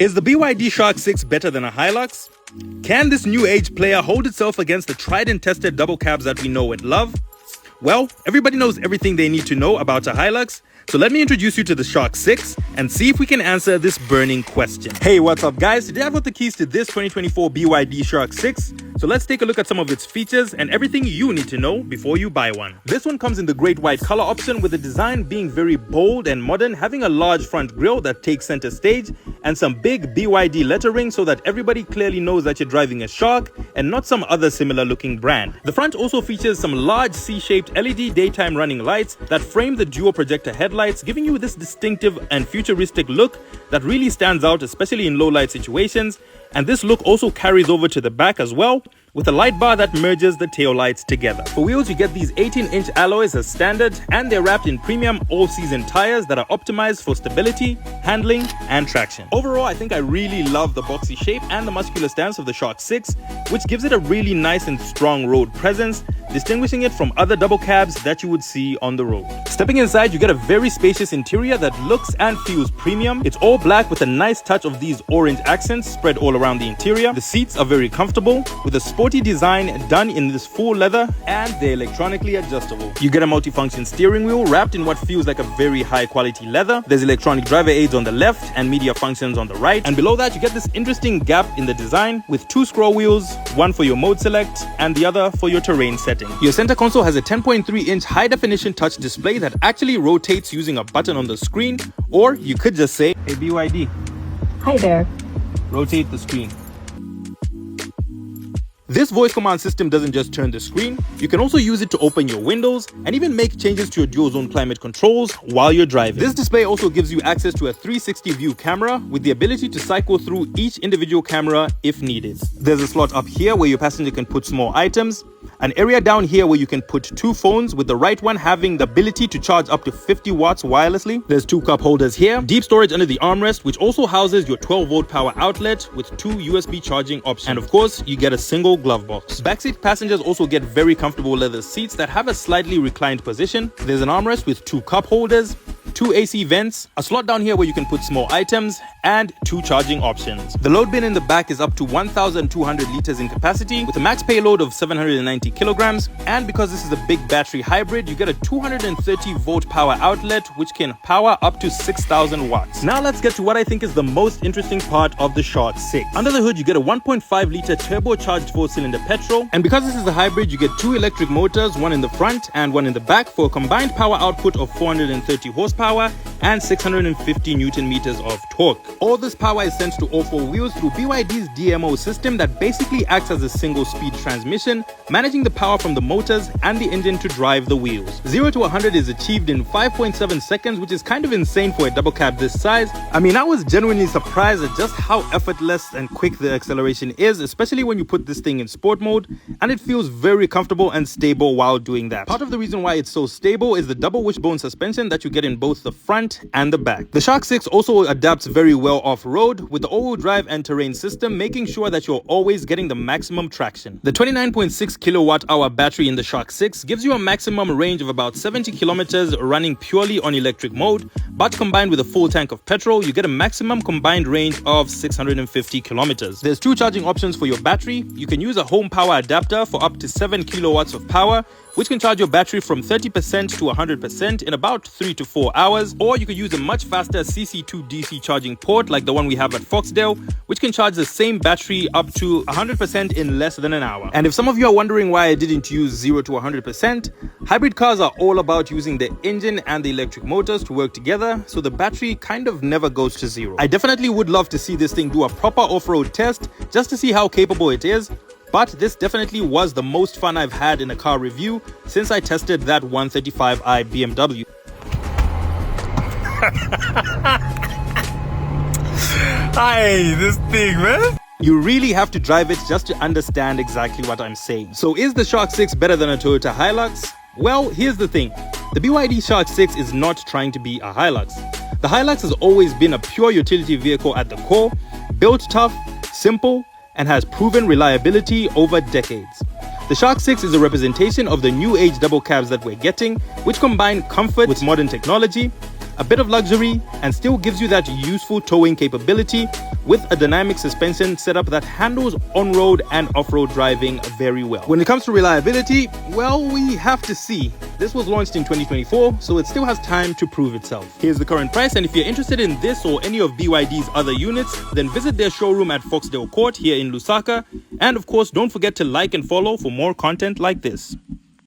Is the BYD Shark 6 better than a Hilux? Can this new age player hold itself against the tried and tested double cabs that we know and love? Well, everybody knows everything they need to know about a Hilux, so let me introduce you to the Shark 6 and see if we can answer this burning question. Hey, what's up guys? Today I've got the keys to this 2024 BYD Shark 6, so let's take a look at some of its features and everything you need to know before you buy one. This one comes in the great white color option, with the design being very bold and modern, having a large front grille that takes center stage and some big BYD lettering so that everybody clearly knows that you're driving a Shark and not some other similar looking brand. The front also features some large C-shaped LED daytime running lights that frame the dual projector headlights, giving you this distinctive and futuristic look that really stands out, especially in low light situations. And this look also carries over to the back as well, with a light bar that merges the tail lights together. For wheels, you get these 18-inch alloys as standard, and they're wrapped in premium all-season tires that are optimized for stability, handling, and traction. Overall, I think I really love the boxy shape and the muscular stance of the Shark 6, which gives it a really nice and strong road presence, distinguishing it from other double cabs that you would see on the road. Stepping inside, you get a very spacious interior that looks and feels premium. It's all black with a nice touch of these orange accents spread all around the interior. The seats are very comfortable, with a sporty design done in this full leather, and they're electronically adjustable. You get a multifunction steering wheel wrapped in what feels like a very high quality leather. There's electronic driver aids on the left and media functions on the right, and below that you get this interesting gap in the design with two scroll wheels, one for your mode select and the other for your terrain setting. Your center console has a 10.3-inch high-definition touch display that actually rotates using a button on the screen, or you could just say, "Hey BYD, hi there, rotate the screen." This voice command system doesn't just turn the screen, you can also use it to open your windows and even make changes to your dual zone climate controls while you're driving. This display also gives you access to a 360 view camera with the ability to cycle through each individual camera if needed. There's a slot up here where your passenger can put small items, an area down here where you can put two phones, with the right one having the ability to charge up to 50 watts wirelessly. There's two cup holders here, deep storage under the armrest, which also houses your 12-volt power outlet with two USB charging options. And of course, you get a single glove box. Backseat passengers also get very comfortable leather seats that have a slightly reclined position. There's an armrest with two cup holders, two AC vents, a slot down here where you can put small items, and two charging options. The load bin in the back is up to 1,200 liters in capacity with a max payload of 790 kilograms. And because this is a big battery hybrid, you get a 230-volt power outlet which can power up to 6,000 watts. Now let's get to what I think is the most interesting part of the Shark 6. Under the hood, you get a 1.5-liter turbocharged 4-cylinder petrol. And because this is a hybrid, you get two electric motors, one in the front and one in the back, for a combined power output of 430 horsepower and 650 Newton meters of torque. All this power is sent to all four wheels through BYD's DMO system that basically acts as a single speed transmission, managing the power from the motors and the engine to drive the wheels. 0 to 100 is achieved in 5.7 seconds, which is kind of insane for a double cab this size. I mean, I was genuinely surprised at just how effortless and quick the acceleration is, especially when you put this thing in sport mode, and it feels very comfortable and stable while doing that. Part of the reason why it's so stable is the double wishbone suspension that you get in both the front and the back. The Shark 6 also adapts very well off-road with the all-wheel drive and terrain system, making sure that you're always getting the maximum traction. The 29.6 kilowatt-hour battery in the Shark 6 gives you a maximum range of about 70 kilometers running purely on electric mode, but combined with a full tank of petrol, you get a maximum combined range of 650 kilometers. There's two charging options for your battery. You can use a home power adapter for up to 7 kilowatts of power, which can charge your battery from 30% to 100% in about 3 to 4 hours, or you could use a much faster CC2 DC charging port like the one we have at Foxdale, which can charge the same battery up to 100% in less than an hour. And if some of you are wondering why I didn't use 0 to 100%, hybrid cars are all about using the engine and the electric motors to work together, so the battery kind of never goes to zero. I definitely would love to see this thing do a proper off-road test just to see how capable it is. But this definitely was the most fun I've had in a car review since I tested that 135i BMW. Hey, this thing, man. You really have to drive it just to understand exactly what I'm saying. So is the Shark 6 better than a Toyota Hilux? Well, here's the thing. The BYD Shark 6 is not trying to be a Hilux. The Hilux has always been a pure utility vehicle at the core, built tough, simple, and has proven reliability over decades. The Shark 6 is a representation of the new age double cabs that we're getting, which combine comfort with modern technology, a bit of luxury, and still gives you that useful towing capability with a dynamic suspension setup that handles on-road and off-road driving very well. When it comes to reliability, well, we have to see. This was launched in 2024, so it still has time to prove itself. Here's the current price, and if you're interested in this or any of BYD's other units, then visit their showroom at Foxdale Court here in Lusaka. And of course, don't forget to like and follow for more content like this.